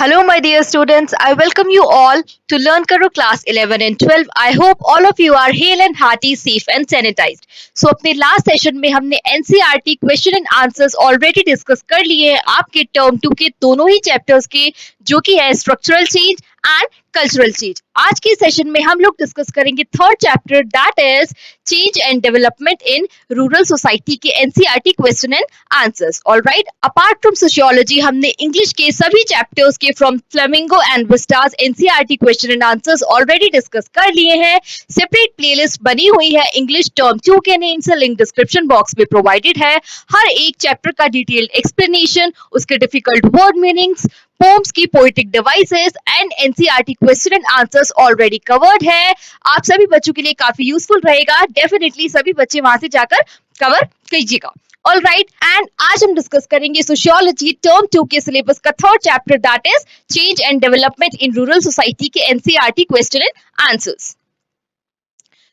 Hello, my dear students. I welcome you all to Learn Karo class 11 and 12. I hope all of you are hale and hearty, safe and sanitized. So, अपने last session में हमने NCERT question and answers already discuss कर लिए हैं आपके term 2 के दोनों ही chapters के, जो कि है structural change and cultural change. आज के सेशन में हम लोग डिस्कस करेंगे third chapter, that is change and development in rural society के NCERT question and answers. Alright, apart from sociology हमने इंग्लिश के सभी चैप्टर्स के from Flamingo and Vistas NCERT question and answers already discuss कर लिए हैं. Separate playlist बनी हुई है इंग्लिश टर्म 2 के नेम से, लिंक डिस्क्रिप्शन बॉक्स में प्रोवाइडेड है. हर एक चैप्टर का डिटेल्ड एक्सप्लेनेशन, उसके डिफिकल्ट वर्ड मीनिंग्स, पोम्स की poetic devices and NCERT question and answers already covered है. आप सभी बच्चों के लिए काफी यूजफुल रहेगा. डेफिनेटली सभी बच्चे वहां से जाकर कवर कीजिएगा. ऑल राइट, एंड आज हम डिस्कस करेंगे सोशियोलॉजी टर्म 2 के सिलेबस का third chapter, that is change and development in rural society के एनसीईआरटी क्वेश्चन एंड आंसर्स.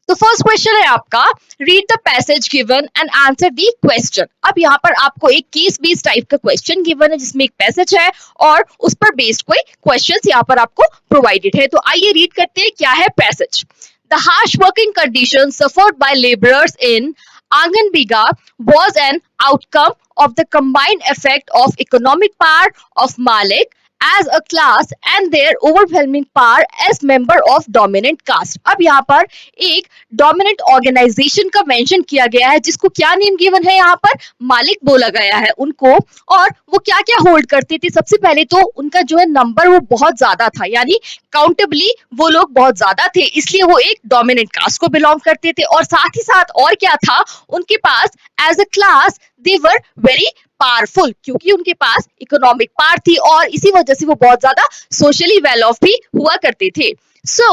तो फर्स्ट क्वेश्चन है आपका, read the passage given and answer the question. अब यहाँ पर आपको एक केस बेस्ड टाइप का क्वेश्चन गिवन है जिसमें एक पैसेज है और उस पर बेस्ड कोई क्वेश्चंस यहाँ पर आपको प्रोवाइडेड है. तो आइए रीड करते हैं क्या है passage. The harsh working conditions suffered by labourers in Anganbiga was an outcome of the combined effect of economic power of Malik as a class and their overwhelming power as member of dominant caste. अब यहाँ पर एक dominant organization का mention किया गया है जिसको क्या नेम गिवन है, यहाँ पर मालिक बोला गया है उनको. और वो क्या क्या होल्ड करते थे. सबसे पहले तो उनका जो है नंबर वो बहुत ज्यादा था, यानी काउंटेबली वो लोग बहुत ज्यादा थे, इसलिए वो एक डोमिनेंट कास्ट को बिलोंग करते थे. और साथ ही साथ और क्या था, उनके पास as a class they were very powerful, क्योंकि उनके पास इकोनॉमिक पावर थी और इसी वजह से वो बहुत ज्यादा सोशली वेल ऑफ भी हुआ करते थे. So,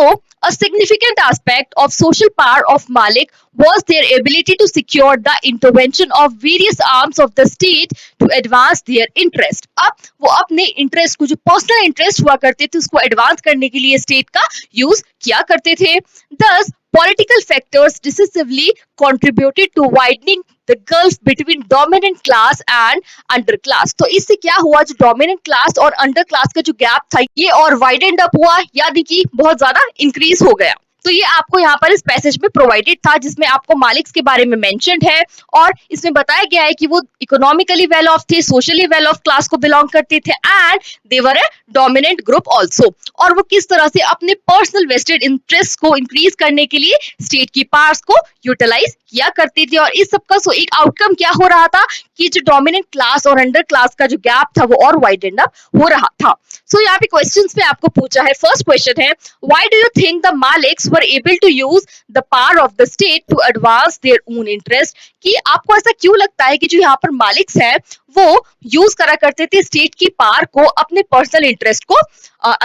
a significant aspect of social power of Malik was their ability to secure the intervention of various arms of the state to advance their interest. अब वो अपने इंटरेस्ट को, जो पर्सनल इंटरेस्ट हुआ करते थे, उसको एडवांस करने के लिए स्टेट का यूज किया करते थे. Thus, political factors decisively contributed to widening the gulf between dominant class and underclass. तो इससे क्या हुआ, जो dominant class और under class का जो गैप था ये और widened up हुआ, यानी कि बहुत ज्यादा इंक्रीज हो गया. तो ये आपको यहाँ पर इस पैसेज में प्रोवाइडेड था जिसमें आपको मालिक्स के बारे में मेंशन्ड है और इसमें बताया गया है कि वो इकोनॉमिकली वेल ऑफ थे, सोशली वेल ऑफ क्लास को बिलोंग करते थे and they were A dominant group also. और वो किस तरह से अपने पर्सनल वेस्टेड इंटरेस्ट को इंक्रीज करने के लिए स्टेट की पावर्स को यूटिलाइज किया करते थे. और इस सब का एक आउटकम क्या हो रहा था कि जो डोमिनेंट क्लास और अंडर क्लास का जो गैप था वो और वाइडेंड अप हो रहा था. सो यहाँ पे क्वेश्चंस में आपको पूछा है, फर्स्ट क्वेश्चन है, why do you think the maliks were able to use the power of the state to advance their own interest. कि आपको ऐसा क्यों लगता है कि जो यहाँ पर मालिक्स है वो यूज करा करते थे स्टेट की पावर को अपने पर्सनल इंटरेस्ट को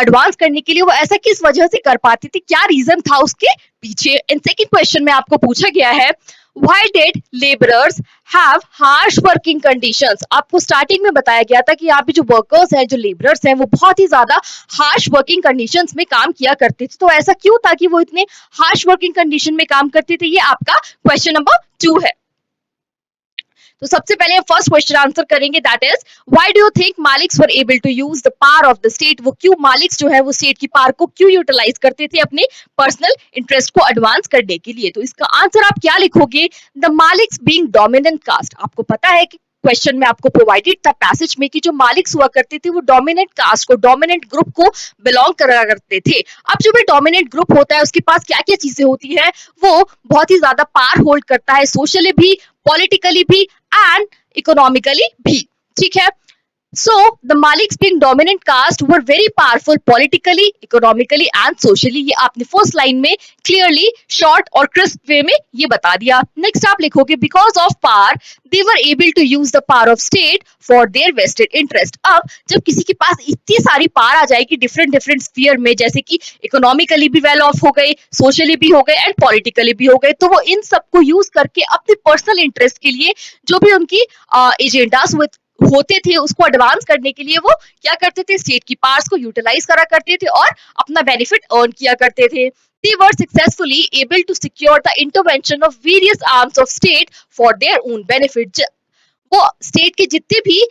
एडवांस करने के लिए, वो ऐसा किस वजह से कर पाते थे, क्या रीजन था उसके पीछे. एंड सेकंड क्वेश्चन में आपको पूछा गया है, Why did laborers have harsh working conditions? आपको स्टार्टिंग में बताया गया था कि यहाँ पे जो वर्कर्स हैं, जो लेबरर्स हैं, वो बहुत ही ज्यादा हार्श वर्किंग कंडीशंस में काम किया करते थे. तो ऐसा क्यों था कि वो इतने हार्श वर्किंग कंडीशन में काम करते थे, ये आपका क्वेश्चन नंबर 2 है. तो सबसे पहले हम फर्स्ट क्वेश्चन आंसर करेंगे, that is why do you think maliks were able to use the power of the state. वो क्यों मालिक्स जो है वो स्टेट की पावर को क्यों यूटिलाइज करते थे अपने पर्सनल इंटरेस्ट को एडवांस करने के लिए. तो इसका आंसर आप क्या लिखोगे, the Malik's being dominant caste. आपको पता है कि क्वेश्चन में आपको प्रोवाइडेड था पैसेज में कि जो मालिक्स हुआ करते थे वो डोमिनेंट कास्ट को, डोमिनेंट ग्रुप को बिलोंग करा करते थे. अब जो भी डोमिनेंट ग्रुप होता है उसके पास क्या क्या चीजें होती है, वो बहुत ही ज्यादा पावर होल्ड करता है, सोशली भी, पॉलिटिकली भी एंड इकोनॉमिकली भी. ठीक है. So the Maliks being dominant caste were very powerful politically, economically and socially. ये आपने फर्स्ट लाइन में clearly, short और crisp way में ये बता दिया. Next आप लिखोगे, because of power they were able to use the power of state for their vested interest. अब जब किसी के पास इतनी सारी पावर आ जाएगी डिफरेंट डिफरेंट स्फीयर में, जैसे कि इकोनॉमिकली भी वेल ऑफ हो गए, सोशली भी हो गए एंड पॉलिटिकली भी हो गए, तो वो इन सबको यूज करके अपने पर्सनल इंटरेस्ट के लिए जो भी उनकी एजेंडास होते थे उसको एडवांस करने के लिए वो क्या करते थे, स्टेट की पावर्स को यूटिलाइज करा करते थे और अपना बेनिफिट अर्न किया करते थे. They were successfully able to secure the intervention of various arms of state for their own benefit. वो स्टेट के जितने भी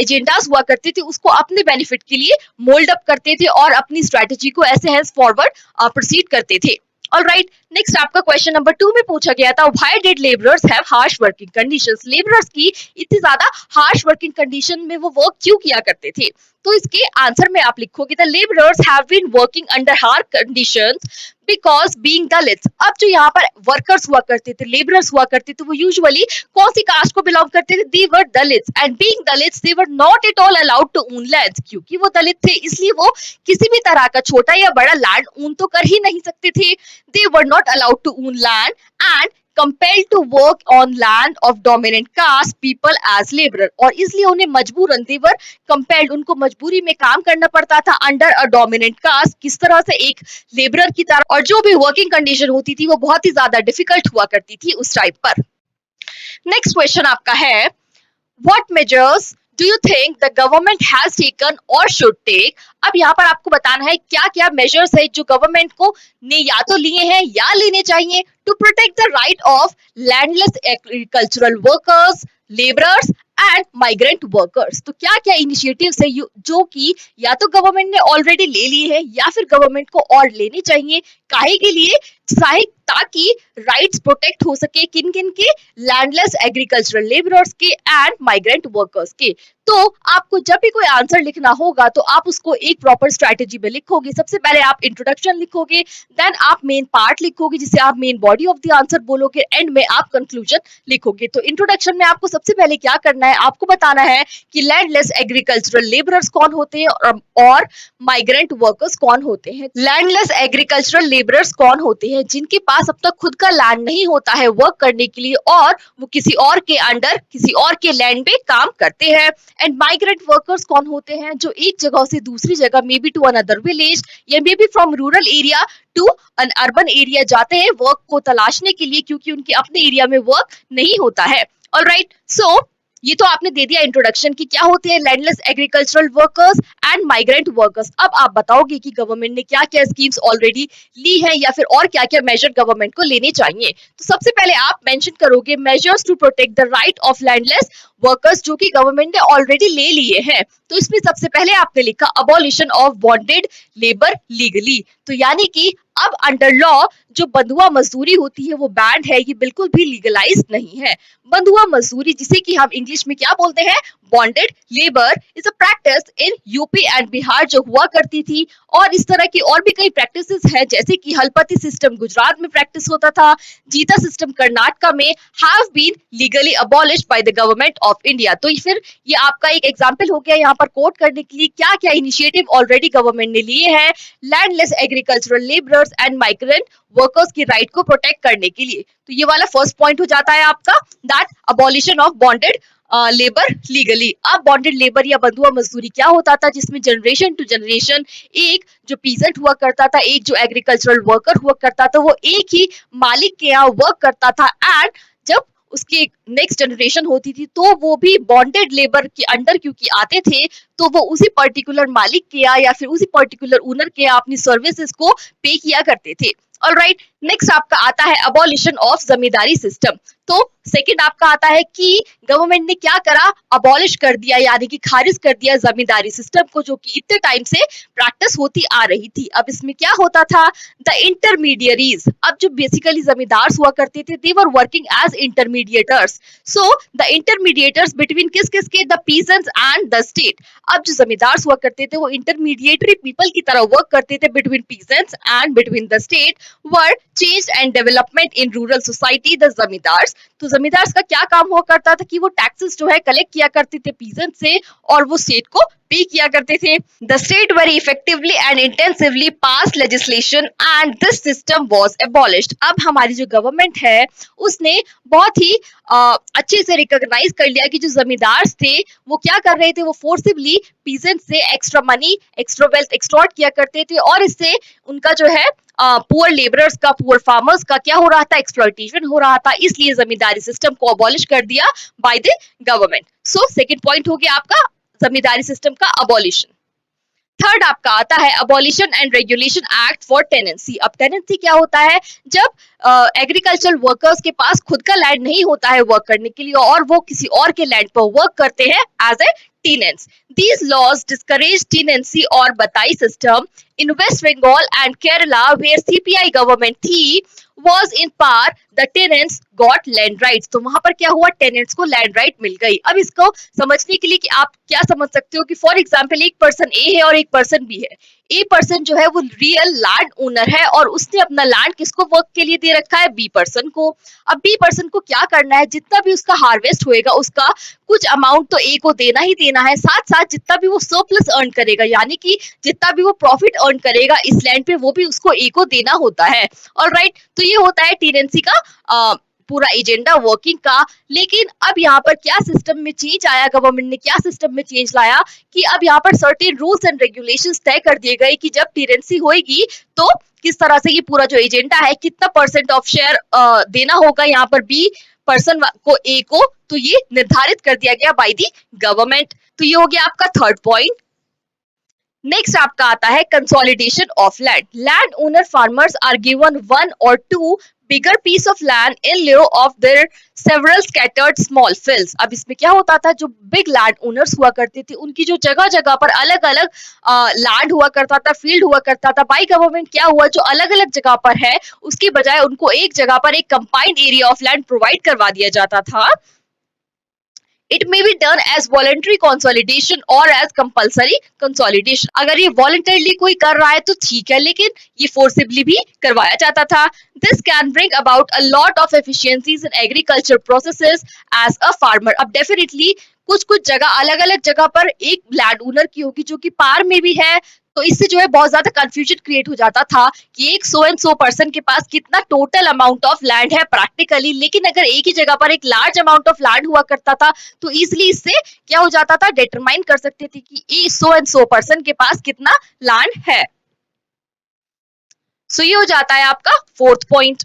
एजेंडास हुआ करते थे उसको अपने बेनिफिट के लिए मोल्ड अप करते थे और अपनी स्ट्रेटेजी को ऐसे हैंस फॉरवर्ड प्रोसीड करते थे। ऑल राइट, नेक्स्ट आपका क्वेश्चन नंबर 2 में पूछा गया था, why did labourers have harsh working conditions? Labourers की इतनी ज्यादा हार्श वर्किंग कंडीशन में वो वर्क क्यों किया करते थे? तो इसके आंसर में आप लिखोगे the labourers have been working under hard conditions because being Dalits. अब जो यहाँ पर वर्कर्स हुआ करते थे, लेबरर्स हुआ करते थे, वो यूजुअली कौन सी कास्ट को बिलोंग करते थे? They were Dalits, and being Dalits they were not at all allowed to own land. क्योंकि वो दलित थे इसलिए वो किसी भी तरह का छोटा या बड़ा लैंड ओन तो कर ही नहीं सकते थे। They were not allowed to own land and compelled to work on land of dominant caste people as laborer, और इसलिए उन्हें मजबूरन they were compelled, उनको मजबूरी में काम करना पड़ता था under a dominant caste, किस तरह से? एक लेबरर की तरह, और जो भी वर्किंग कंडीशन होती थी वो बहुत ही ज्यादा डिफिकल्ट हुआ करती थी उस टाइप पर। नेक्स्ट क्वेश्चन आपका है, What measures do you think the government has taken or should take? अब यहाँ पर आपको बताना है क्या क्या मेजर्स है जो गवर्नमेंट को ने या तो लिए हैं या लेने चाहिए to protect the right of landless agricultural workers, labourers and migrant workers. तो क्या क्या इनिशिएटिव्स है जो कि या तो गवर्नमेंट ने ऑलरेडी ले लिए हैं या फिर गवर्नमेंट को और लेने चाहिए, काहे के लिए? ताकि राइट्स प्रोटेक्ट हो सके, किन किन के? लैंडलेस एग्रीकल्चरल लेबरर्स के एंड माइग्रेंट वर्कर्स के। तो आपको जब भी कोई आंसर लिखना होगा तो आप उसको एक प्रॉपर स्ट्रैटेजी में लिखोगे। सबसे पहले आप इंट्रोडक्शन लिखोगे, देन आप मेन पार्ट लिखोगे जिसे आप main body of the answer बोलोगे, एंड में आप कंक्लूजन लिखोगे। तो इंट्रोडक्शन में आपको सबसे पहले क्या करना है, आपको बताना है कि लैंडलेस एग्रीकल्चरल लेबरर्स कौन होते हैं और माइग्रेंट वर्कर्स कौन होते हैं। लैंडलेस एग्रीकल्चरल लेबरर्स कौन होते हैं? जिनके पास अब तक खुद का लैंड नहीं होता है वर्क करने के लिए और वो किसी और के अंडर, किसी और के लैंड पे काम करते हैं। एंड माइग्रेंट वर्कर्स कौन होते हैं? जो एक जगह से दूसरी जगह, maybe to another village या maybe from rural area to an urban area जाते हैं वर्क को तलाशने के लिए, क्योंकि उनके अपने एरिया में वर्क नहीं होता है। ऑलराइट, सो ये तो आपने दे दिया इंट्रोडक्शन कि क्या होते हैं landless agricultural workers and migrant workers. अब आप बताओगे कि गवर्नमेंट ने क्या क्या स्कीम्स ऑलरेडी ली है या फिर और क्या क्या मेजर गवर्नमेंट को लेने चाहिए। तो सबसे पहले आप मेंशन करोगे measures to protect the right of landless workers, जो कि गवर्नमेंट ने ऑलरेडी ले लिए हैं। तो इसमें सबसे पहले आपने लिखा abolition of bonded labour legally. तो यानी कि अब अंडर लॉ जो बंधुआ मजदूरी होती है वो बैंड है, ये बिल्कुल भी लीगलाइज नहीं है। बंधुआ मजदूरी, जिसे कि हम इंग्लिश में क्या बोलते हैं? Bonded labour, is a practice in UP and Bihar जो हुआ करती थी, और इस तरह की और भी कई प्रैक्टिसेस है, जैसे कि हलपति सिस्टम गुजरात में प्रैक्टिस होता था, जीता सिस्टम कर्नाटका में, have been legally abolished by the government of India. तो फिर ये आपका एक एग्जांपल हो गया यहाँ पर कोट करने के लिए क्या क्या इनिशिएटिव ऑलरेडी गवर्नमेंट ने लिए हैं landless agricultural labourers and migrant workers की राइट को प्रोटेक्ट करने के लिए। तो ये वाला फर्स्ट पॉइंट हो जाता है आपका, that abolition of bonded labour legally. अब बॉन्डेड लेबर या बंधुआ मजदूरी क्या होता था, जिसमें जनरेशन टू जनरेशन एक जो पीजेंट हुआ करता था, एक जो एग्रीकल्चरल वर्कर हुआ करता था, वो एक ही मालिक के यहाँ वर्क करता था, एंड जब उसकी नेक्स्ट जनरेशन होती थी तो वो भी बॉन्डेड लेबर के अंडर क्योंकि आते थे, तो वो उसी पर्टिकुलर मालिक के या फिर उसी पर्टिकुलर ओनर के अपनी सर्विसेज को पे किया करते थे। ऑलराइट, नेक्स्ट आपका आता है अबॉलिशन ऑफ जमींदारी सिस्टम। तो सेकंड आपका आता है कि गवर्नमेंट ने क्या करा, अबॉलिश कर दिया, यानी कि खारिज कर दिया जमींदारी सिस्टम को, जो कि इतने टाइम से प्रैक्टिस होती आ रही थी। अब इसमें क्या होता था, द इंटरमीडियरीज, अब जो बेसिकली जमींदार हुआ करते थे, they were working as intermediators. So the intermediators between किस किस के? The peasants and the state. अब जो जमींदार हुआ करते थे वो इंटरमीडिएटरी पीपल की तरह वर्क करते थे between peasants and between the state, were change and development in rural society the zamindars. तो जमींदार का क्या काम हुआ करता था कि वो टैक्सेस जो है कलेक्ट किया करते थे पीजेंट से, और वो स्टेट को पे किया करते थे। The state very effectively and intensively pass legislation and this system was abolished. अब हमारी जो गवर्नमेंट है उसने बहुत ही अच्छे से रिकॉग्नाइज कर लिया कि जो जमींदार थे वो क्या कर रहे थे, वो फोर्सिबली पीजेंट से extra money, extra wealth extort किया करते थे, और इससे उनका जो है पुअर लेबरर्स का, पुअर फार्मर्स का क्या हो रहा था, एक्सप्लॉइटेशन हो रहा था। इसलिए जमींदारी सिस्टम को अबॉलिश कर दिया bye the government. So second point हो गया आपका जमींदारी सिस्टम का अबॉलिशन। थर्ड आपका आता है abolition and regulation act for tenancy. अब टेनेंसी क्या होता है, जब एग्रीकल्चरल वर्कर्स के पास खुद का लैंड नहीं होता है वर्क करने के लिए और वो किसी और के लैंड पर वर्क करते हैं as a tenants. These laws discourage tenancy or batai system in West Bengal and Kerala, where CPI government थी, was in power, the tenants got land rights. तो वहां पर क्या हुआ, टेनेंट्स को लैंड राइट मिल गई। अब इसको समझने के लिए कि आप क्या समझ सकते हो कि फॉर एग्जाम्पल एक पर्सन ए है और एक पर्सन बी है। ए पर्सन जो है वो रियल लैंड ओनर है और उसने अपना लैंड किसको वर्क के लिए दे रखा है, बी पर्सन को। अब बी पर्सन को क्या करना है, जितना भी उसका हार्वेस्ट होएगा उसका कुछ अमाउंट तो ए को देना ही देना है, साथ साथ जितना भी वो सरप्लस अर्न करेगा यानी कि जितना भी वो प्रॉफिट अर्न करेगा इस लैंड पे वो भी उसको ए को देना होता है। ऑलराइट, तो ये होता है टेनेंसी का पूरा एजेंडा वर्किंग का। लेकिन अब यहाँ पर क्या सिस्टम में चेंज आया, गवर्नमेंट ने क्या सिस्टम में चेंज लाया कि अब यहाँ पर सर्टेन रूल्स एंड रेगुलेशंस तय कर दिए गए कि जब टेनेंसी होगी तो किस तरह से ये पूरा जो एजेंडा है, कितना परसेंट ऑफ शेयर देना होगा यहाँ पर बी पर्सन को ए को, तो ये निर्धारित कर दिया गया बाय द गवर्नमेंट। तो ये हो गया आपका थर्ड पॉइंट। नेक्स्ट आपका आता है consolidation of land. Land owner farmers are given one और two bigger piece of land in lieu of their several scattered small fields. अब इसमें क्या होता था, जो बिग लैंड ओनर्स हुआ करते थे उनकी जो जगह जगह पर अलग अलग लैंड हुआ करता था, फील्ड हुआ करता था, बाय गवर्नमेंट क्या हुआ, जो अलग अलग जगह पर है उसकी बजाय उनको एक जगह पर एक combined area of land provide करवा दिया जाता था। It may be done as voluntary consolidation or as compulsory consolidation. अगर ये voluntarily कोई कर रहा है तो ठीक है, लेकिन ये forcibly भी करवाया जाता था। This can bring about a lot of efficiencies in agriculture processes as a farmer. अब definitely कुछ कुछ जगह अलग अलग जगह पर एक लैंड ओनर की होगी जो कि पार में भी है, तो इससे जो है बहुत ज्यादा कंफ्यूजन क्रिएट हो जाता था कि एक सो एंड सो पर्सन के पास कितना टोटल अमाउंट ऑफ लैंड है प्रैक्टिकली। लेकिन अगर एक ही जगह पर एक लार्ज अमाउंट ऑफ लैंड हुआ करता था तो इजिली इससे क्या हो जाता था, डिटरमाइन कर सकते थे कि ये सो एंड सो पर्सन के पास कितना लैंड है। सो ये हो जाता है आपका फोर्थ पॉइंट।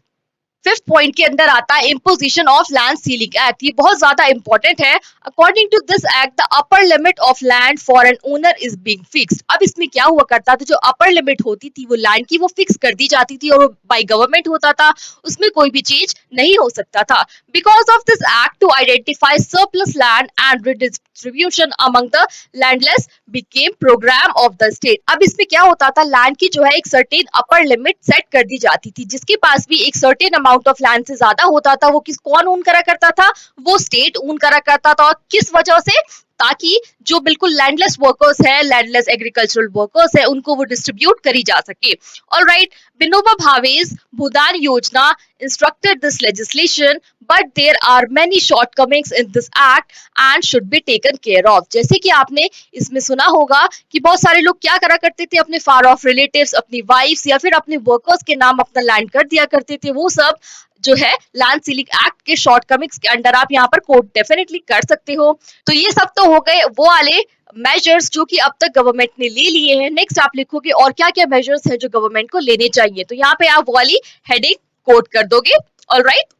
फिफ्थ पॉइंट के अंदर आता है imposition of land ceiling act. ये बहुत ज्यादा इंपॉर्टेंट है। According to this act the upper limit of land for an owner is being fixed. अब इसमें क्या हुआ करता था, जो अपर लिमिट होती थी वो लैंड की वो फिक्स कर दी जाती थी और बाय गवर्नमेंट होता था, उसमें कोई भी चीज नहीं हो सकता था। Because of this act to identify surplus land and redistribution among the landless became programme of the state. अब इसमें क्या होता था, लैंड की जो है एक सर्टेन अपर लिमिट सेट कर दी जाती थी, जिसके पास भी एक सर्टेन अमाउंट ऑफ लैंड से ज्यादा होता था वो कौन ओन करा करता था, वो स्टेट ओन करा करता था। और किस वजह से, ताकि जो बिल्कुल लैंडलेस वर्कर्स है, लैंडलेस एग्रीकल्चरल वर्कर्स है, उनको वो डिस्ट्रीब्यूट करी जा सके। ऑलराइट, विनोबा भावे's भूदान योजना instructed this legislation, but there are many shortcomings in this act and should be taken care of. जैसे कि आपने इसमें सुना होगा कि बहुत सारे लोग क्या करा करते थे, अपने फार ऑफ रिलेटिव्स, अपनी वाइफ्स या फिर अपने वर्कर्स के नाम अपना लैंड कर दिया करते थे। वो सब जो है लैंड सीलिंग एक्ट के शॉर्टकमिंग्स के अंडर आप यहाँ पर कोट डेफिनेटली कर सकते हो। तो ये सब तो हो गए वो वाले मेजर्स जो कि अब तक गवर्नमेंट ने ले लिए हैं। नेक्स्ट आप लिखोगे और क्या क्या मेजर्स है जो गवर्नमेंट को लेने चाहिए, तो यहाँ पे आप वो वाली हेडिंग कोट कर दोगे। Alright,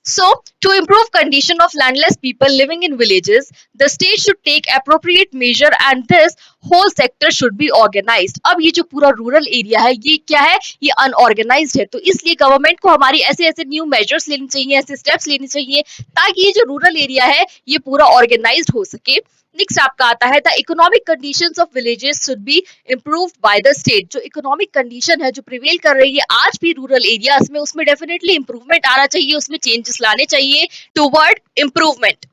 so to improve condition of landless people living in villages, the state should take appropriate measure and this whole sector should be organized. अब ये जो पूरा रूरल एरिया है ये क्या है, ये अनऑर्गेनाइज्ड है, तो इसलिए गवर्नमेंट को हमारी ऐसे ऐसे न्यू मेजर्स लेने चाहिए, ऐसे स्टेप्स लेने चाहिए ताकि ये जो रूरल एरिया है ये पूरा ऑर्गेनाइज्ड हो सके। नेक्स्ट आपका आता है the economic conditions of villages should be improved by the state. जो इकोनॉमिक कंडीशन है जो प्रिवेल कर रही है आज भी रूरल एरियाज में, उसमें डेफिनेटली इंप्रूवमेंट आना चाहिए, उसमें चेंजेस लाने चाहिए toward improvement.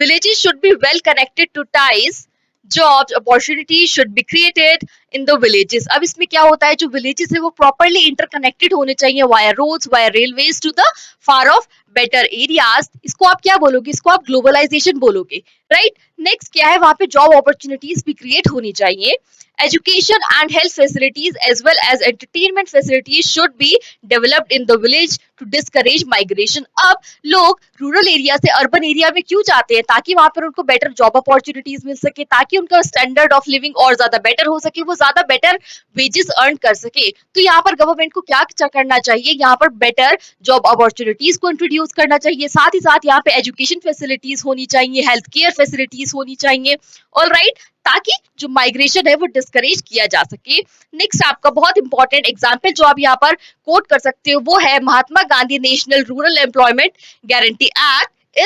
Villages should be well connected to ties, jobs opportunities should be created in the villages. अब इसमें क्या होता है, जो विलेजेस है वो प्रॉपर्ली इंटरकनेक्टेड होने चाहिए via roads, via railways to the far of better areas. इसको आप क्या बोलोगे, इसको आप ग्लोबलाइजेशन बोलोगे, राइट। नेक्स्ट क्या है, वहां पे जॉब अपॉर्चुनिटीज भी क्रिएट होनी चाहिए। Education and health facilities as well as entertainment facilities should be developed in the village to discourage migration. अब लोग रूरल एरिया से अर्बन एरिया में क्यों जाते हैं, ताकि वहां पर उनको बेटर जॉब अपॉर्चुनिटीज मिल सके, ताकि उनका स्टैंडर्ड ऑफ लिविंग और ज्यादा बेटर हो सके, वो ज्यादा बेटर वेजेस अर्न कर सके। तो यहाँ पर गवर्नमेंट को क्या करना चाहिए, यहाँ पर बेटर जॉब अपॉर्चुनिटीज को इंट्रोड्यूस करना चाहिए, साथ ही साथ यहाँ पे एजुकेशन फैसिलिटीज होनी चाहिए, हेल्थ केयर फैसिलिटीज होनी चाहिए। ऑलराइट, ताकि जो माइग्रेशन है वो डिस्करेज किया जा सके। नेक्स्ट आपका बहुत इंपॉर्टेंट एग्जाम्पल जो आप यहाँ पर कोट कर सकते हो वो है Mahatma Gandhi national rural employment guarantee act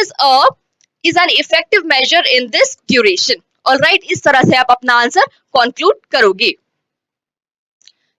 is an effective measure in this duration. Alright, इस तरह से आप अपना आंसर कंक्लूड करोगे।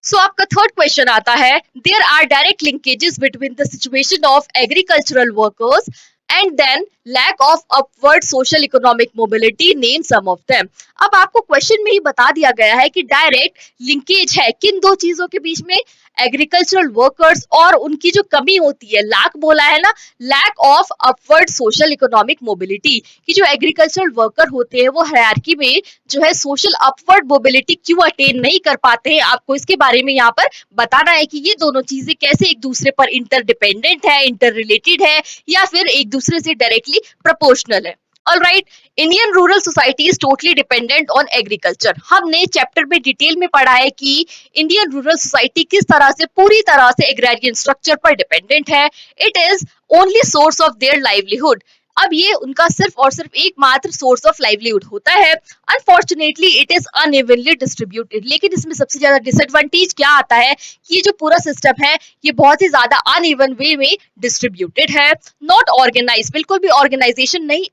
सो आपका थर्ड क्वेश्चन आता है, there are direct linkages between the situation of agricultural workers and then lack of upward social economic mobility, name some of them. अब आपको क्वेश्चन में ही बता दिया गया है कि डायरेक्ट लिंकेज है किन दो चीजों के बीच में, एग्रीकल्चरल वर्कर्स और उनकी जो कमी होती है, लैक बोला है ना, lack of upward social economic mobility, कि जो एग्रीकल्चरल वर्कर होते हैं वो हायरार्की में जो है सोशल अपवर्ड मोबिलिटी क्यों अटेन नहीं कर पाते हैं। आपको इसके बारे में यहाँ पर बताना है कि ये दोनों चीजें कैसे एक दूसरे पर इंटरडिपेंडेंट है, इंटर रिलेटेड है, या फिर एक दूसरे से डायरेक्टली प्रोपोर्शनल है। Alright, Indian rural society is totally dependent on agriculture. हमने चैप्टर में डिटेल में पढ़ा है कि इंडियन रूरल सोसाइटी किस तरह से पूरी तरह से एग्रेरियन स्ट्रक्चर पर डिपेंडेंट है। It is only source of their livelihood. अब ये उनका सिर्फ और सिर्फ एकमात्र सोर्स ऑफ लाइवलीहुड होता है। Unfortunately it is unevenly distributed. लेकिन इसमें सबसे ज्यादा डिसएडवांटेज क्या आता है कि ये जो पूरा सिस्टम है ये बहुत ही ज्यादा अनइवन वे में डिस्ट्रीब्यूटेड है, नॉट ऑर्गेनाइज, बिल्कुल भी ऑर्गेनाइजेशन नहीं,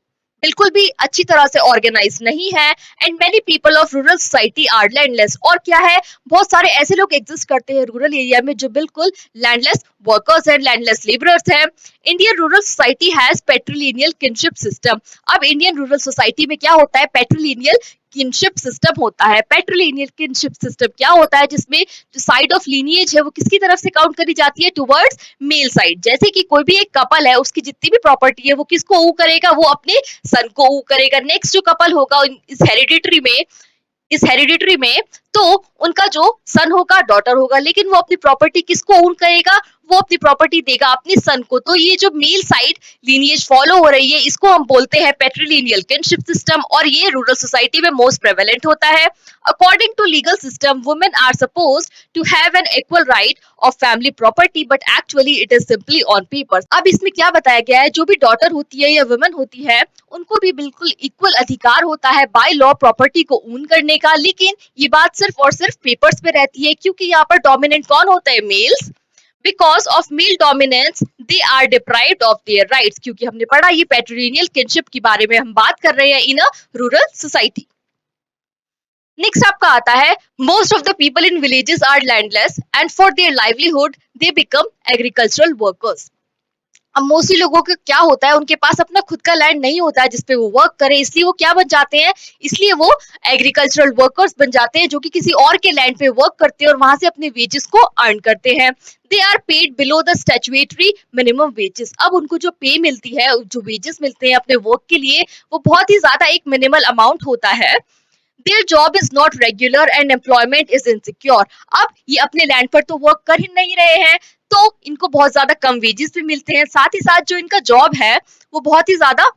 बिल्कुल भी अच्छी तरह से ऑर्गेनाइज नहीं है। And many people of rural society are landless. और क्या है, बहुत सारे ऐसे लोग एग्जिस्ट करते हैं रूरल एरिया में जो बिल्कुल लैंडलेस वर्कर्स हैं, लैंडलेस लेबरर्स हैं। Indian rural society has patrilineal kinship system. अब इंडियन रूरल सोसाइटी में क्या होता है, पेट्रिलिनियल किनशिप सिस्टम होता है। पेट्रिलिनियल किनशिप सिस्टम क्या होता है, जिसमें जो साइड ऑफ लीनिएज है वो किसकी तरफ से काउंट करी जाती है, टुवर्ड्स मेल साइड। जैसे कि कोई भी एक कपल है, उसकी जितनी भी प्रॉपर्टी है वो किसको ऊ करेगा, वो अपने सन को ऊ करेगा। नेक्स्ट जो कपल होगा इस हेरिडिटरी में तो उनका जो सन होगा डॉटर होगा, लेकिन वो अपनी प्रॉपर्टी किसको ओन करेगा, वो अपनी प्रॉपर्टी देगा अपने सन को। तो ये जो मेल साइड लीनिएज फॉलो हो रही है इसको हम बोलते हैं पेट्रिलिनियल किनशिप सिस्टम, और ये रूरल सोसाइटी में मोस्ट प्रेवेलेंट होता है। According to legal system women are supposed to have an equal right of family property, but actually it is simply on paper. अब इसमें क्या बताया गया है, जो भी डॉटर होती है या वुमेन होती है उनको भी बिल्कुल इक्वल अधिकार होता है बाय लॉ प्रॉपर्टी को ओन करने का, लेकिन ये बात सिर्फ और सिर्फ पेपर्स पे रहती है, क्योंकि यहाँ पर डोमिनेंट कौन होता है, males. Because of male dominance they are deprived of their rights, क्योंकि हमने पढ़ा ये पैट्रिलिनियल किनशिप के बारे में हम बात कर रहे हैं in a rural society. Next आपका आता है, most of the people in villages are landless and for their livelihood they become agricultural workers. अब मोस्टली लोगों का क्या होता है, उनके पास अपना खुद का लैंड नहीं होता है जिसपे वो वर्क करे, इसलिए वो क्या बन जाते हैं, इसलिए वो एग्रीकल्चरल वर्कर्स बन जाते हैं, जो कि किसी और के लैंड पे वर्क करते हैं और वहां से अपने वेजेस को अर्न करते हैं। They are paid below the statutory minimum wages. अब उनको जो पे मिलती है, जो वेजेस मिलते हैं अपने वर्क के लिए, वो बहुत ही ज्यादा एक मिनिमल अमाउंट होता है। Their job is not regular and employment is insecure। अब ये अपने लैंड पर तो वर्क कर ही नहीं रहे हैं, तो इनको बहुत ज्यादा कम वेजेस भी मिलते हैं, साथ ही साथ जो इनका जॉब है वो बहुत ही ज्यादा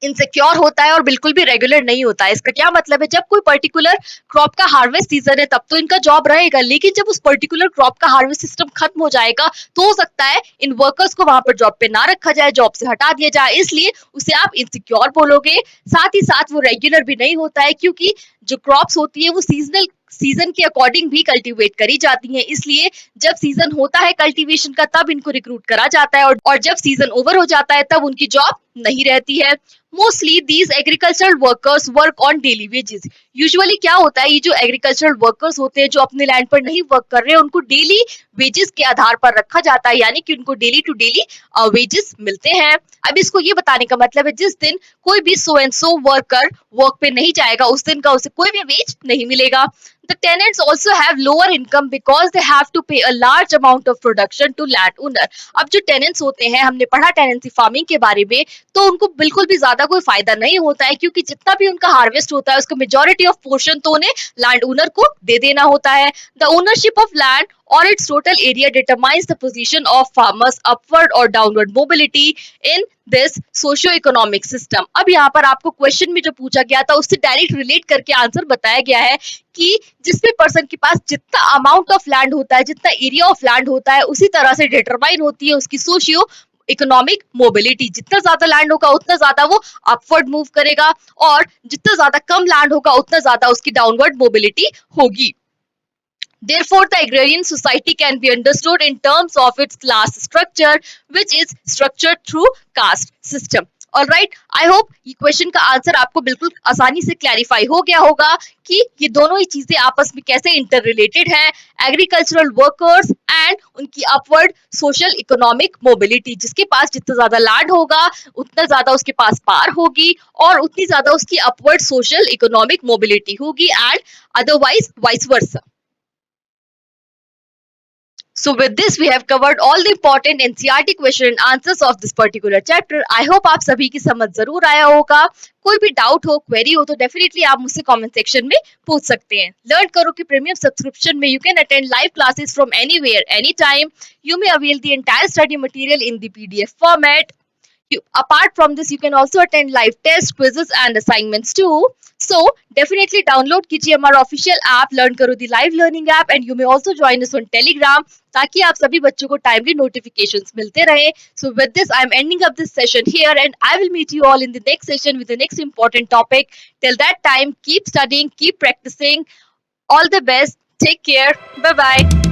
इनसिक्योर होता है और बिल्कुल भी रेगुलर नहीं होता है। इसका क्या मतलब है, जब कोई पर्टिकुलर क्रॉप का हार्वेस्ट सीजन है तब तो इनका जॉब रहेगा, लेकिन जब उस पर्टिकुलर क्रॉप का हार्वेस्ट सिस्टम खत्म हो जाएगा तो हो सकता है इन वर्कर्स को वहां पर जॉब पे ना रखा जाए, जॉब से हटा दिया जाए, इसलिए उसे आप इनसिक्योर बोलोगे। साथ ही साथ वो रेगुलर भी नहीं होता है, क्योंकि जो क्रॉप्स होती है वो सीजन के अकॉर्डिंग भी कल्टीवेट करी जाती हैं, इसलिए जब सीजन होता है कल्टीवेशन का तब इनको रिक्रूट करा जाता है, और जब सीजन ओवर हो जाता है तब उनकी जॉब नहीं रहती है। Mostly these agricultural workers work on daily wages. Usually क्या होता है, ये जो एग्रीकल्चरल वर्कर्स होते हैं जो अपने लैंड पर नहीं वर्क कर रहे हैं उनको डेली वेजेस के आधार पर रखा जाता है, यानी कि उनको डेली टू डेली वेजेस मिलते हैं। अब इसको ये बताने का मतलब है, जिस दिन कोई भी so and so worker work पे नहीं जाएगा उस दिन का उसे कोई भी वेज नहीं मिलेगा। The tenants also have lower income because they have to pay a large amount of production to landowner। अब जो टेनेंट्स होते हैं, हमने पढ़ा टेनेंसी फार्मिंग के बारे में, तो उनको बिल्कुल भी ज्यादा कोई फायदा नहीं होता है, क्योंकि जितना भी उनका हार्वेस्ट होता है उसका मेजॉरिटी ऑफ पोर्शन तो उन्हें लैंड ओनर को दे देना होता है। The ownership of land or its total area determines the position of farmers upward or downward mobility in this socio-economic system। अब यहाँ पर आपको क्वेश्चन में जो पूछा गया था उससे डायरेक्ट रिलेट करके आंसर बताया गया है कि जिस भी पर्सन के पास जितना अमाउंट ऑफ लैंड होता है, जितना एरिया ऑफ लैंड होता है, उसी तरह से डिटरमाइन होती है उसकी सोशियो इकोनॉमिक मोबिलिटी, जितना ज्यादा लैंड होगा उतना ज्यादा वो अपवर्ड मूव करेगा, और जितना ज्यादा कम लैंड होगा उतना ज्यादा उसकी डाउनवर्ड मोबिलिटी होगी. Therefore, the agrarian society can be understood in terms of its class structure, which is structured through caste system. All right, I hope ये क्वेश्चन का आंसर आपको बिल्कुल आसानी से क्लैरिफाई हो गया होगा कि ये दोनों ही चीजें आपस में कैसे इंटर रिलेटेड हैं. एग्रीकल्चरल वर्कर्स एंड उनकी अपवर्ड सोशल इकोनॉमिक मोबिलिटी, जिसके पास जितना ज्यादा लैंड होगा उतना ज्यादा उसके पास पार होगी और उतनी ज्यादा उसकी अपवर्ड सोशल इकोनॉमिक मोबिलिटी होगी, and otherwise vice versa. So with this we have covered all the important NCERT question and answers of this particular chapter. I hope आप सभी की समझ जरूर आया होगा. कोई भी डाउट हो, क्वेरी हो तो डेफिनेटली आप मुझसे कमेंट सेक्शन में पूछ सकते हैं. लर्न करो कि प्रीमियम सब्सक्रिप्शन में you can attend live classes from anywhere, anytime. You may avail the entire study material in the PDF format. Apart from this, you can also attend live tests, quizzes and assignments too. So definitely download कीजिए हमारा official app learn करो the live learning app, and you may also join us on Telegram, ताकि आप सभी बच्चों को timely notifications मिलते रहे. So with this I am ending up this session here, and I will meet you all in the next session with the next important topic. Till that time, keep studying, keep practising. All the best. Take care. Bye bye.